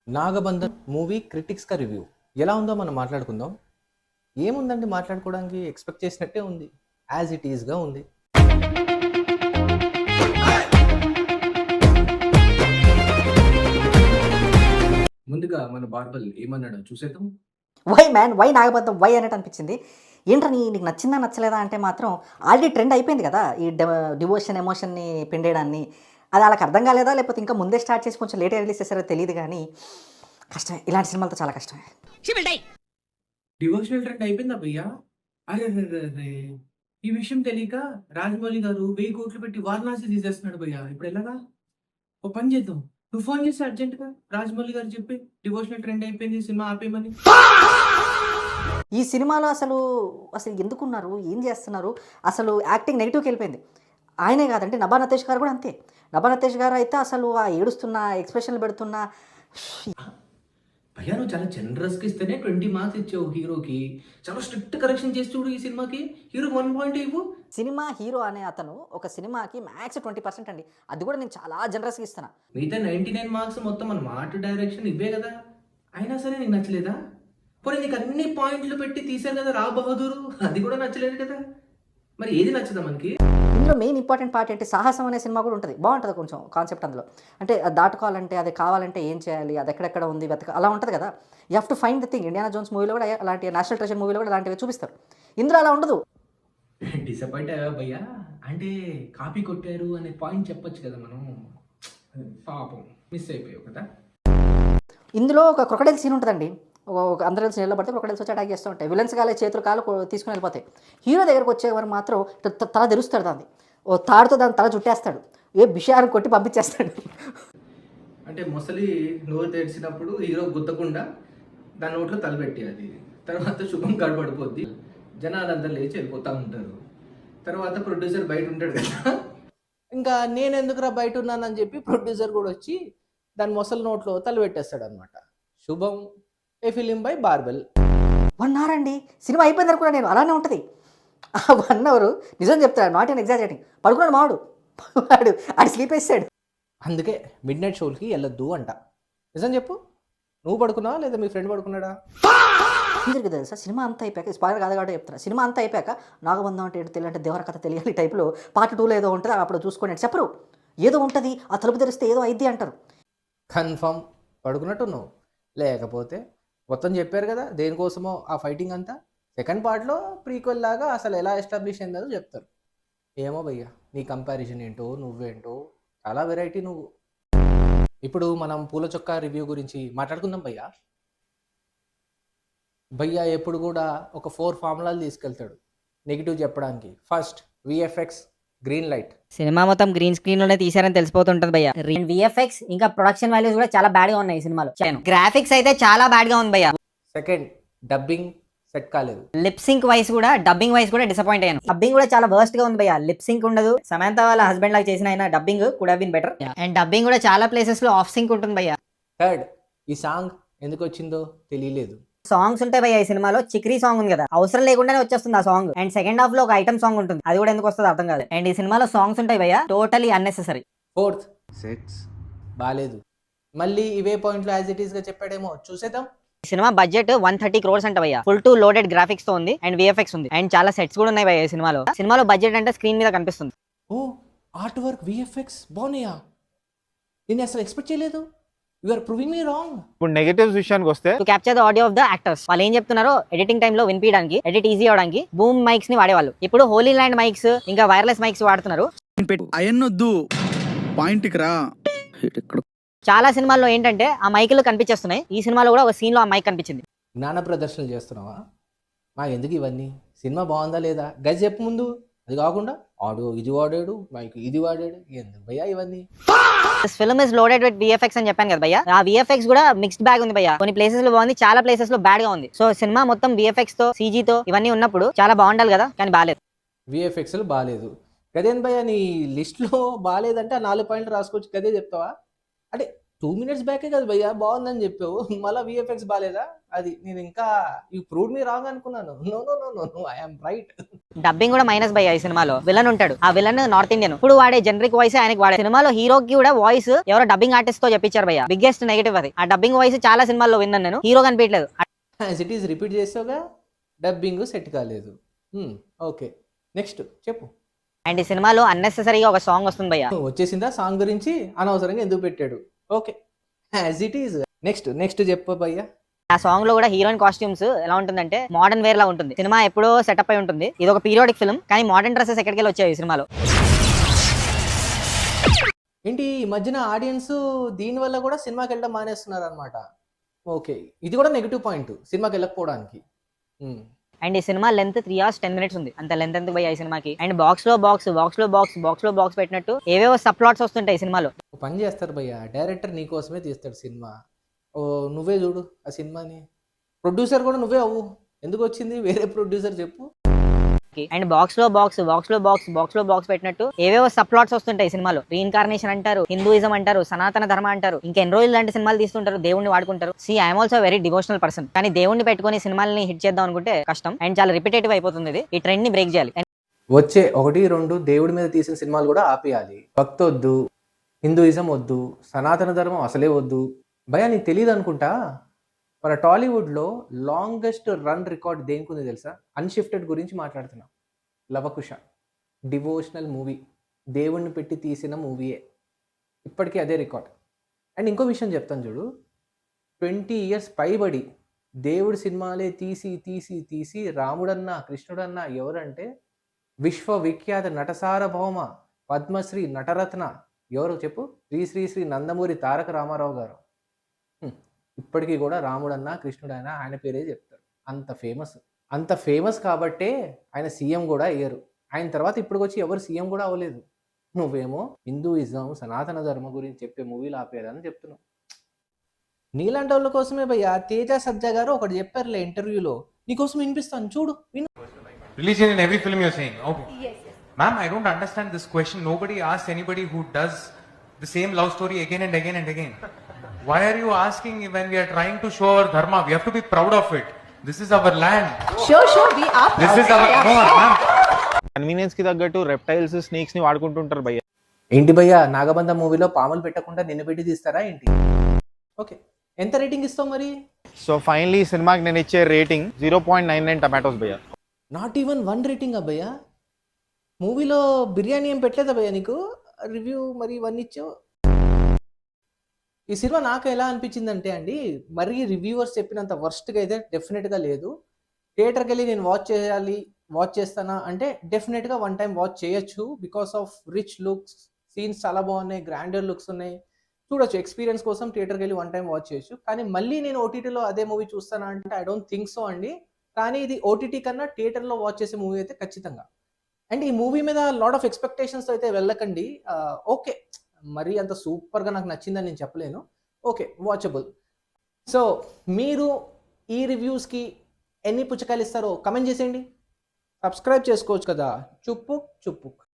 నాగబంధన్ movie క్రిటిక్స్‌గా review. ఎలా ఉందో మనం మాట్లాడుకుందాం. ఏముందండి మాట్లాడుకోవడానికి ఎక్స్‌పెక్ట్ చేసినట్టే ఉంది. యాజ్ ఇట్ ఈస్‌గా ఉంది. ముందుగా మన బార్బల్ ఏమన్నాడో చూసేద్దాం. వై మ్యాన్ వై నాగబద్ధం వై అన్నట్టు అనిపించింది. ఏంట్రా నీకు నచ్చిందా నచ్చలేదా అంటే మాత్రం ఆల్రెడీ ట్రెండ్ అయిపోయింది కదా ఈ డివోషన్ ఎమోషన్ని పిండేయడాన్ని. అది వాళ్ళకి అర్థం కాలేదా లేకపోతే ఇంకా ముందే స్టార్ట్ చేసి కొంచెం లేట్గా రిలీజ్ చేశారో తెలియదు కానీ కష్టమే, ఇలాంటి సినిమాలతో చాలా కష్టమే. డివోషనల్ ట్రెండ్ అయిపోయిందా భయ్యా? అరెరెరెరే! ఈ విషయం తెలియక రాజమౌళి గారు 1000 కోట్లు పెట్టి వారణాసి తీసేస్తున్నాడు భయ్యా. ఇప్పుడు ఎలాగా? ఓ పని చేద్దాం. నువ్వు ఫోన్ చేసి అర్జెంట్‌గా రాజమౌళి గారికి చెప్పి డివోషనల్ ట్రెండ్ అయిపోయింది సినిమా ఆపేయమని. ఈ సినిమాలో అసలు అసలు ఎందుకున్నారు, ఏం చేస్తున్నారు, అసలు యాక్టింగ్ నెగిటివ్కి వెళ్ళిపోయింది. ఆయనే కాదంటే నభా నతేష్ గారు కూడా అంతే. నభా నతేష్ గారు అయితే అసలు ఆ ఏడుస్తున్న ఎక్స్ప్రెషన్లు పెడుతున్న భయ్యా నువ్వు చాలా జనరస్‌గా ఇస్తేనే 20 మార్క్స్ ఇచ్చావు హీరోకి. చాలా స్ట్రిక్ట్ కరెక్షన్ చేసి చూడు ఈ సినిమాకి. హీరోకి 1 పాయింట్ ఇవ్వు. సినిమా హీరో అనే అతను ఒక సినిమాకి మ్యాక్స్ 20% అండి. అది కూడా నేను చాలా జనరస్గా ఇస్తున్నా. మిగతా 99 మార్క్స్ మొత్తం మన ఆర్ట్ డైరెక్షన్ ఇవే కదా! అయినా సరే నీకు నచ్చలేదా? పోనీ నీకు అన్ని పాయింట్లు పెట్టి తీశారు కదా 'రా బహదూర్' అది కూడా నచ్చలేదు కదా! మరి ఏది నచ్చదా మనకి? ఇందులో మెయిన్ ఇంపార్టెంట్ పార్ట్ ఏంటి, సాహసం అనే సినిమా కూడా ఉంటుంది, బాగుంటుంది కొంచెం కాన్సెప్ట్ అందులో. అంటే అది దాటుకోవాలంటే, అది కావాలంటే ఏం చేయాలి, అది ఎక్కడెక్కడ ఉంది అలా ఉంటుంది కదా. You have to find the thing. Indiana Jones మూవీలో కూడా అలాంటి, నేషనల్ ట్రెజర్ మూవీలో కూడా అలాంటివి చూపిస్తారు. ఇందులో అలా ఉండదు. డిసప్పాయింట్ అయ్యావా భయ్యా? అంటే కాపీ కొట్టారు అనే పాయింట్ చెప్పొచ్చు కదా మనం. పాపం మిస్ అయిపోయావు కదా! ఇందులో ఒక క్రొకడైల్ సీన్ ఉంటుందండి. ఒక అందరూ కలిసి నీళ్ళలో పడితే క్రొకడైల్స్ వచ్చి అటాక్ చేస్తూ ఉంటాయి. విలన్స్ కాలే చేతులు కాలు తీసుకుని వెళ్ళిపోతాయి. హీరో దగ్గరకు వచ్చేవారు మాత్రం తల తెరుస్తాడు దాన్ని, ఓ తాడుతో దాని తల చుట్టేస్తాడు, ఏ విషయాన్ని కొట్టి పంపించేస్తాడు. అంటే మొసలి నోరు తెరిచినప్పుడు హీరో గుద్దకుండా దాని నోట్లో తలపెట్టేయాలి. తర్వాత శుభం గడపడిపోద్ది. జనాలందరూ లేచి వెళ్ళిపోతూ ఉంటారు. తర్వాత ప్రొడ్యూసర్ బయట ఉంటాడు కదా, ఇంకా నేను ఎందుకురా బయట ఉన్నానని చెప్పి ప్రొడ్యూసర్ కూడా వచ్చి దాని మొసలి నోట్లో తలపెట్టేస్తాడు అనమాట. శుభం ఏ ఫిలిం బై బార్బెల్. 1 అవర్ అండి సినిమా అయిపోయింది అనుకున్నా నేను, అలానే ఉంటుంది. ఆ 1 అవర్ నిజం చెప్తాడు, నాట్ ఎన్ ఎగ్జాజరేటింగ్. పడుకున్నాడు మావాడు, ఆడు స్లీప్ వేసాడు. అందుకే మిడ్ నైట్ షోలకి వెళ్ళొద్దు అంట. నిజం చెప్పు, నువ్వు పడుకున్నావా లేదా మీ ఫ్రెండ్ పడుకున్నాడా? ఎందుకు తెలుసా, సినిమా అంతా అయిపోయాక, స్పాయిలర్ కాదు కాబట్టి చెప్తున్నా, సినిమా అంతా అయిపోయాక నాగబంధం అంటే ఏంటో తెలియాలంటే దేవర కథ తెలియాలి టైప్లో పార్ట్ 2లో ఏదో ఉంటుంది అప్పుడు చూసుకోండి అంటే చెప్పరు. ఏదో ఉంటుంది, ఆ తలుపు తెరిస్తే ఏదో అయిద్ది అంటారు. కన్ఫర్మ్ పడుకున్నట్టున్నావు. లేకపోతే మొత్తం చెప్పారు కదా దేనికోసమో ఆ ఫైటింగ్ అంతా. సెకండ్ పార్ట్లో ప్రీక్వెల్ లాగా అసలు ఎలా ఎస్టాబ్లిష్ అయిందో చెప్తారు. ఏమో భయ్యా నీ కంపారిజన్ ఏంటో నువ్వేంటో చాలా వెరైటీ నువ్వు. ఇప్పుడు మనం పూల చొక్కా రివ్యూ గురించి మాట్లాడుకుందాం భయ్యా. భయ్యా ఎప్పుడు కూడా ఒక 4 ఫార్ములాలు తీసుకెళ్తాడు నెగిటివ్ చెప్పడానికి. First VFX, green light. Cinema మొత్తం గ్రీన్ స్క్రీన్ లోనే తీసారని తెలిసిపోతుంటది భయ్య. విఎఫ్ఎక్స్ ఇంకా ప్రొడక్షన్ వాల్యూస్ కూడా చాలా బ్యాడ్ గా ఉన్నాయి ఈ సినిమాలో. గ్రాఫిక్స్ అయితే చాలా బ్యాడ్ గా ఉంది భయ్య. సెకండ్ డబ్బింగ్ సెట్ కాలేదు. లిప్ సింక్ వైస్ కూడా, డబ్బింగ్ వైస్ కూడా డిసప్పాయింట్ అయ్యాను. డబ్బింగ్ కూడా చాలా వర్స్ట్ గా ఉంది భయ్య. లిప్ సింక్ ఉండదు. సమంత వాళ్ళ హస్బెండ్ లాగా చేసిన ఆయన dubbing could have been better. And dubbing కూడా చాలా ప్లేసెస్ లో ఆఫ్ సింక్ ఉంటుంది భయ్య. థర్డ్ ఈ సాంగ్ ఎందుకు వచ్చిందో తెలియలేదు. సాంగ్స్ ఉంటాయి భయ్య ఈ సినిమాలో. చిక్రీ సాంగ్ ఉంది కదా, అవసరం లేకుండానే వచ్చేస్తుంది ఆ సాంగ్. అండ్ సెకండ్ హాఫ్ లో ఒక ఐటమ్ సాంగ్ ఉంటుంది, అది కూడా ఎందుకు వస్తుంది అర్థం కాదు. అండ్ ఈ సినిమాలో సాంగ్స్ ఉంటాయి భయ్య, టోటలీ అన్నెసెసరీ. ఫోర్త్ సెట్స్ బాలేదు. మళ్ళీ ఇవే పాయింట్లు యాజ్ ఇట్ ఈస్ గా చెప్పాడేమో, చూసేద్దాం. ఈ సినిమా బడ్జెట్ 130 crores అంట భయ్య. ఫుల్ టు లోడెడ్ గ్రాఫిక్స్ తో ఉంది అండ్ విఎఫ్ఎక్స్ ఉంది అండ్ చాలా సెట్స్ కూడా ఉన్నాయి భయ్య ఈ సినిమాలో బడ్జెట్ అంటే స్క్రీన్ మీద కనిపిస్తుంది. ఓ ఆర్ట్ వర్క్ విఎఫ్ఎక్స్ బాగున్నాయా? నేను అసలు ఎక్స్పెక్ట్ చేయలేదు. You are proving me wrong. ఇప్పుడు నెగటివ్స్ విషయానికి వస్తే, to capture the audio of the actors, వాళ్ళు ఏం చెప్తున్నారో ఎడిటింగ్ టైమ్ లో వినిపించడానికి, ఎడిట్ ఈజీ అవడానికి బూమ్ మైక్స్ ని వాడేవాళ్ళు. ఇప్పుడు హోలీ ల్యాండ్ మైక్స్ ఇంకా వైర్లెస్ మైక్స్ వాడుతున్నారు. అయన్నొద్దు పాయింట్కి రా. చాలా సినిమాల్లో ఏంటంటే ఆ మైకులు కనిపించేస్తున్నాయి. ఈ సినిమాలో కూడా ఒక సీన్ లో ఆ మైక్ కనిపించింది. జ్ఞాన ప్రదర్శనలు చేస్తున్నావా? మా ఎందుకు ఇవన్నీ? సినిమా బాగుందా లేదా గజ్ చెప్పు ముందు. అది కాకుండా ఆడియో ఇది వాడాడు, మైక్ ఇది వాడాడు, ఎందుకు భయ్యా ఇవన్నీ? This film is loaded with VFX అని చెప్పాను కదా భయ్య. ఆ విఎఫ్ఎక్స్ కూడా మిక్స్డ్ బ్యాగ్ ఉంది భయ్య. కొన్ని ప్లేసెస్ లో బాగుంది, చాలా ప్లేసెస్ లో బ్యాడ్ గా ఉంది. సో సినిమా మొత్తం విఎఫ్ఎక్స్ తో, సీజీ తో ఇవన్నీ ఉన్నప్పుడు చాలా బాగుండాలి కదా, కానీ బాగాలేదు. విఎఫ్ఎక్స్లు బాగాలేదు. గదేం భయ్యా నీ లిస్ట్లో బాగాలేదంటే ఆ 4 పాయింట్లు రాసుకోవచ్చు, గదే చెప్తావా? అంటే 2 minutes బ్యాకే కదా భయ్యా బాగుందని చెప్పావు, మళ్ళీ విఎఫ్ఎక్స్ బాగాలేదా? అది నేను ఇంకా యూ ప్రూవ్ మీ రాంగ్ అనుకున్నాను. No no no no no, I'm right. Dubbing కూడా మైనస్ భయ్య. ఈ సినిమాలో విలన్ ఉంటాడు, ఆ విలన్ నార్త్ ఇండియన్. ఇప్పుడు వాడే జనరిక్ వాయిస్ ఆయనకి వాడే. సినిమాలో హీరోకి కూడా వాయిస్ ఎవరో డబ్బింగ్ ఆర్టిస్ట్ తో చెప్పించారు భయ్య. బిగ్గెస్ట్ నెగటివ్ అది. ఆ డబ్బింగ్ వాయిస్ చాలా సినిమాల్లో విన్నాను నేను, హీరో కనిపించలేదు. యాజ్ ఇట్ ఈస్ రిపీట్ చేసావుగా, డబ్బింగ్ సెట్ కాలేదు. ఓకే, నెక్స్ట్ చెప్పు. అండ్ ఈ సినిమాలో అన్నెసెసరీగా ఒక సాంగ్ వస్తుంది భయ్య. వచ్చేసిందా సాంగ్ గురించి? అనవసరంగా ఎందుకు పెట్టాడు? Okay, as it is. Next చెప్పు భయ్యా. ఆ సాంగ్ లో కూడా హీరోయిన్ కాస్ట్యూమ్స్ ఎలా ఉంటుందంటే మోడర్న్ వేర్ లా ఉంటుంది. సినిమా ఎప్పుడో సెటప్ అయి ఉంటుంది. ఇది ఒక పీరియాడిక్ ఫిల్మ్, కానీ మోడర్న్ డ్రెస్సెస్ ఎక్కడికి వెళ్ళి వచ్చాయి ఈ సినిమాలో. ఏంటి ఈ మధ్యన ఆడియన్స్ దీనివల్ల కూడా సినిమాకి వెళ్ళడం మానేస్తున్నారు అనమాట. ఓకే, ఇది కూడా నెగిటివ్ పాయింట్ సినిమాకి వెళ్ళకపోవడానికి. అండ్ ఈ సినిమా లెంత్ 3 hours 10 minutes ఉంది. అంత లెంత్ ఎందుకు భయ్య ఈ సినిమాకి? అండ్ బాక్స్ లో బాక్స్ పెట్టినట్టు ఏవేవో సబ్ ప్లాట్స్ వస్తుంటాయి ఈ సినిమాలో. పని చేస్తారు భయ్య, డైరెక్టర్ నీ కోసమే తీస్తాడు సినిమా. ఓ నువ్వే చూడు ఆ సినిమాని, ప్రొడ్యూసర్ కూడా నువ్వే అవ్వు. ఎందుకు వచ్చింది వేరే ప్రొడ్యూసర్ చెప్పు. అండ్ బాక్స్ లో బాక్స్ పెట్టినట్టు ఏవేవో సబ్ ప్లాట్స్ వస్తుంటాయి ఈ సినిమాలో. రీఇన్కార్నేషన్ అంటారు, హిందూయిజం అంటారు, సనాతన ధర్మ అంటారు, ఇంకా ఎన్ని రోజులు లాంటి సినిమాలు తీస్తుంటారు, దేవుణ్ణి వాడుకుంటారు. I'm also very devotional person, కానీ దేవుణ్ణి పెట్టుకుని సినిమాలని హిట్ చేద్దాం అనుకుంటే కష్టం. అండ్ చాలా రిపిటేటివ్ అయిపోతుంది ఇది. ఈ ట్రెండ్ ని బ్రేక్ చేయాలి. వచ్చే 1-2 దేవుడి మీద తీసిన సినిమాలు కూడా ఆపేయాలి. భక్తి వద్దు, హిందూయిజం వద్దు, సనాతన ధర్మం అసలే వద్దు. భయ నీకు తెలియదు అనుకుంటా, మన టాలీవుడ్లో లాంగెస్ట్ రన్ రికార్డ్ దేనికి ఉంది తెలుసా? అన్షిఫ్టెడ్ గురించి మాట్లాడుతున్నా. లవకుశ డివోషనల్ మూవీ, దేవుణ్ణి పెట్టి తీసిన మూవీయే, ఇప్పటికీ అదే రికార్డ్. అండ్ ఇంకో విషయం చెప్తాను చూడు, 20 years పైబడి దేవుడి సినిమాలే తీసి రాముడన్నా కృష్ణుడన్నా ఎవరంటే విశ్వవిఖ్యాత నటసారభౌమ పద్మశ్రీ నటరత్న ఎవరు చెప్పు? శ్రీ నందమూరి తారక రామారావు గారు. ఇప్పటికీ కూడా రాముడన్నా కృష్ణుడన్నా ఆయన పేరే చెప్తారు. అంత ఫేమస్ కాబట్టే ఆయన సీఎం కూడా అయ్యారు. ఆయన తర్వాత ఇప్పటికొచ్చి ఎవరు సీఎం కూడా అవ్వలేదు. నువ్వేమో హిందూయిజం సనాతన ధర్మ గురించి చెప్పే మూవీలు ఆపేయాలని చెప్తున్నావు. నీలాంటి వాళ్ళ కోసమే భయ్యా తేజ సజ్జా గారు ఒకటి చెప్పారులే ఇంటర్వ్యూలో, నీకోసం వినిపిస్తాను చూడు, విను. Religion in every film you're saying? Okay. Yes. Ma'am, I don't understand this question. Nobody asks anybody who does the same love story again and again and again. Why are you asking when we are trying to show our dharma? We have to be proud of it. This is our land. Sure, we are. This is our... No, ma'am. Convenience కి తగ్గట్టు reptiles snakes ని వాడుకుంటుంటారు భయ్య. ఏంటి భయ్యా నాగబంధ మూవీలో పాములు పెట్టకుండా నిన్ను పెట్టి తీస్తారా ఏంటి? ఓకే, ఎంత రేటింగ్ ఇస్తావు మరి? సో ఫైనలీ ఈ సినిమాకి నేను ఇచ్చే రేటింగ్ 0.99 టమాటోస్ భయ్య. నాట్ ఈవెన్ 1 రేటింగ్ అబ్బయ్యా. మూవీలో బిర్యానీ ఏం పెట్టలేదా భయ్యా నీకు? రివ్యూ మరి 1 ఇచ్చావు. ఈ సినిమా నాకు ఎలా అనిపించిందంటే అండి, మరీ రివ్యూవర్స్ చెప్పినంత వర్స్ట్గా అయితే డెఫినెట్గా లేదు. థియేటర్కి వెళ్ళి నేను వాచ్ చేస్తానా అంటే డెఫినెట్గా 1 time వాచ్ చేయొచ్చు. Because of rich looks, scenes చాలా బాగున్నాయి, గ్రాండర్ లుక్స్ ఉన్నాయి, చూడొచ్చు. ఎక్స్పీరియన్స్ కోసం థియేటర్కి వెళ్ళి 1 time వాచ్ చేయొచ్చు. కానీ మళ్ళీ నేను ఓటీటీలో అదే మూవీ చూస్తానా అంటే ఐ డోంట్ థింక్ సో అండి. కానీ ఇది ఓటీటీ కన్నా థియేటర్లో వాచ్ చేసే మూవీ అయితే ఖచ్చితంగా. అండ్ ఈ మూవీ మీద లాట్ ఆఫ్ ఎక్స్పెక్టేషన్స్ అయితే వెళ్ళకండి. ఓకే, మరీ అంత సూపర్గా నాకు నచ్చిందని నేను చెప్పలేను. Okay, watchable. సో మీరు ఈ రివ్యూస్కి ఎన్ని పుచ్చకాయలు ఇస్తారో కమెంట్ చేసేయండి. సబ్స్క్రైబ్ చేసుకోవచ్చు కదా. చుప్పు